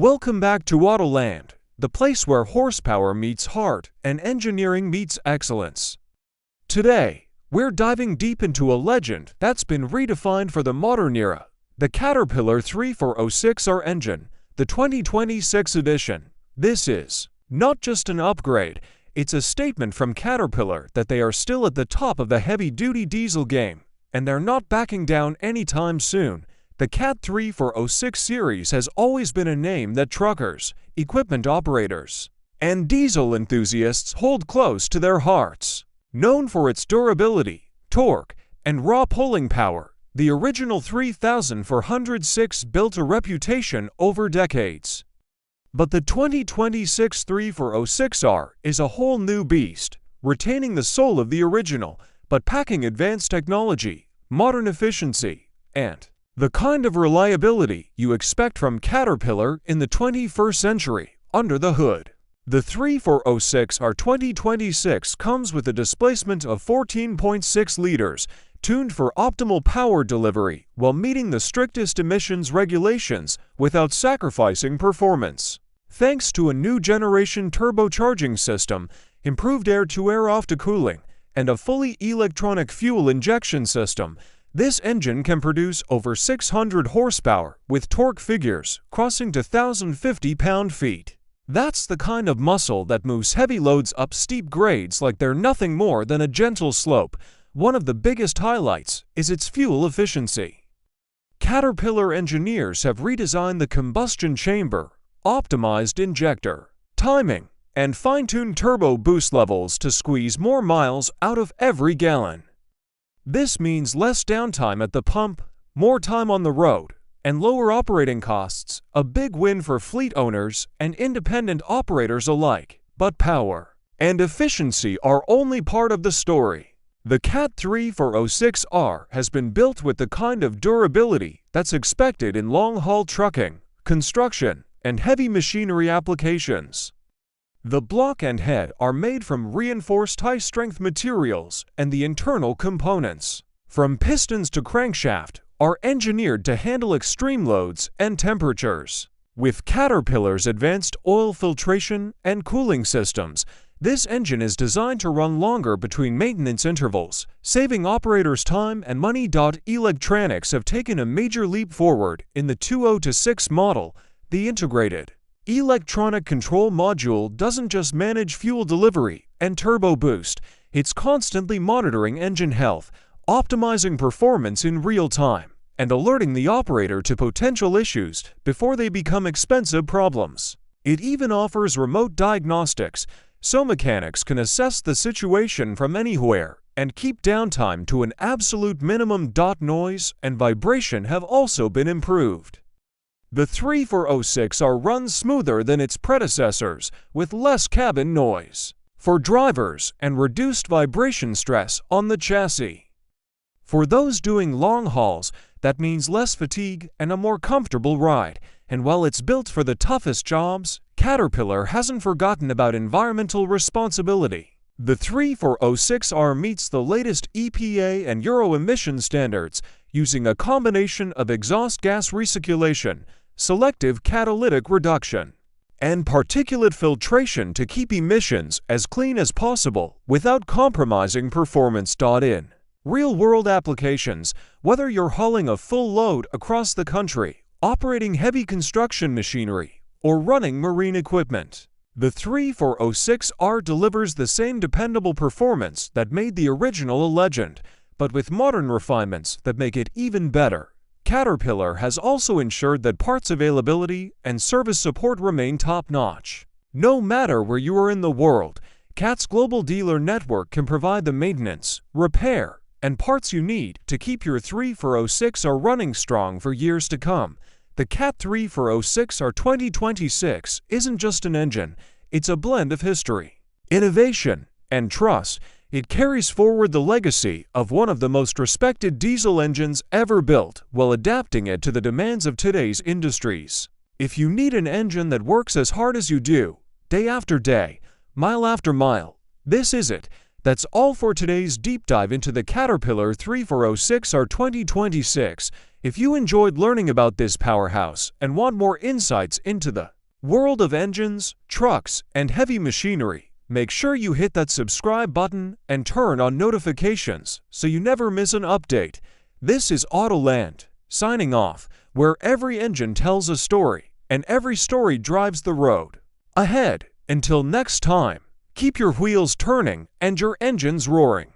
Welcome back to Autoland, the place where horsepower meets heart and engineering meets excellence. Today, we're diving deep into a legend that's been redefined for the modern era, the Caterpillar 3406R engine, the 2026 edition. This is not just an upgrade, it's a statement from Caterpillar that they are still at the top of the heavy-duty diesel game, and they're not backing down anytime soon. The Cat 3406 series has always been a name that truckers, equipment operators, and diesel enthusiasts hold close to their hearts. Known for its durability, torque, and raw pulling power, the original 3406 built a reputation over decades. But the 2026 3406R is a whole new beast, retaining the soul of the original, but packing advanced technology, modern efficiency, and the kind of reliability you expect from Caterpillar in the 21st century under the hood. The 3406R 2026 comes with a displacement of 14.6 liters, tuned for optimal power delivery while meeting the strictest emissions regulations without sacrificing performance. Thanks to a new generation turbocharging system, improved air-to-air aftercooling, and a fully electronic fuel injection system, this engine can produce over 600 horsepower with torque figures crossing to 1,050 pound-feet. That's the kind of muscle that moves heavy loads up steep grades like they're nothing more than a gentle slope. One of the biggest highlights is its fuel efficiency. Caterpillar engineers have redesigned the combustion chamber, optimized injector timing, and fine-tuned turbo boost levels to squeeze more miles out of every gallon. This means less downtime at the pump, more time on the road, and lower operating costs, a big win for fleet owners and independent operators alike. But power and efficiency are only part of the story. The Cat 3406R has been built with the kind of durability that's expected in long-haul trucking, construction, and heavy machinery applications. The block and head are made from reinforced high-strength materials, and the internal components, from pistons to crankshaft, are engineered to handle extreme loads and temperatures. With Caterpillar's advanced oil filtration and cooling systems, this engine is designed to run longer between maintenance intervals, saving operators time and money. Electronics have taken a major leap forward in the 2026 model. The integrated electronic control module doesn't just manage fuel delivery and turbo boost, it's constantly monitoring engine health, optimizing performance in real time, and alerting the operator to potential issues before they become expensive problems. It even offers remote diagnostics, so mechanics can assess the situation from anywhere and keep downtime to an absolute minimum. Noise and vibration have also been improved. The 3406R runs smoother than its predecessors, with less cabin noise for drivers and reduced vibration stress on the chassis. For those doing long hauls, that means less fatigue and a more comfortable ride. And while it's built for the toughest jobs, Caterpillar hasn't forgotten about environmental responsibility. The 3406R meets the latest EPA and Euro emission standards, using a combination of exhaust gas recirculation, selective catalytic reduction, and particulate filtration to keep emissions as clean as possible without compromising performance. In real-world applications, whether you're hauling a full load across the country, operating heavy construction machinery, or running marine equipment, the 3406R delivers the same dependable performance that made the original a legend, but with modern refinements that make it even better. Caterpillar has also ensured that parts availability and service support remain top-notch. No matter where you are in the world, Cat's global dealer network can provide the maintenance, repair, and parts you need to keep your 3406R running strong for years to come. The Cat 3406R 2026 isn't just an engine, it's a blend of history, innovation, and trust. It carries forward the legacy of one of the most respected diesel engines ever built while adapting it to the demands of today's industries. If you need an engine that works as hard as you do, day after day, mile after mile, this is it. That's all for today's deep dive into the Caterpillar 3406R 2026. If you enjoyed learning about this powerhouse and want more insights into the world of engines, trucks, and heavy machinery, make sure you hit that subscribe button and turn on notifications so you never miss an update. This is Autoland, signing off, where every engine tells a story and every story drives the road ahead. Until next time, keep your wheels turning and your engines roaring.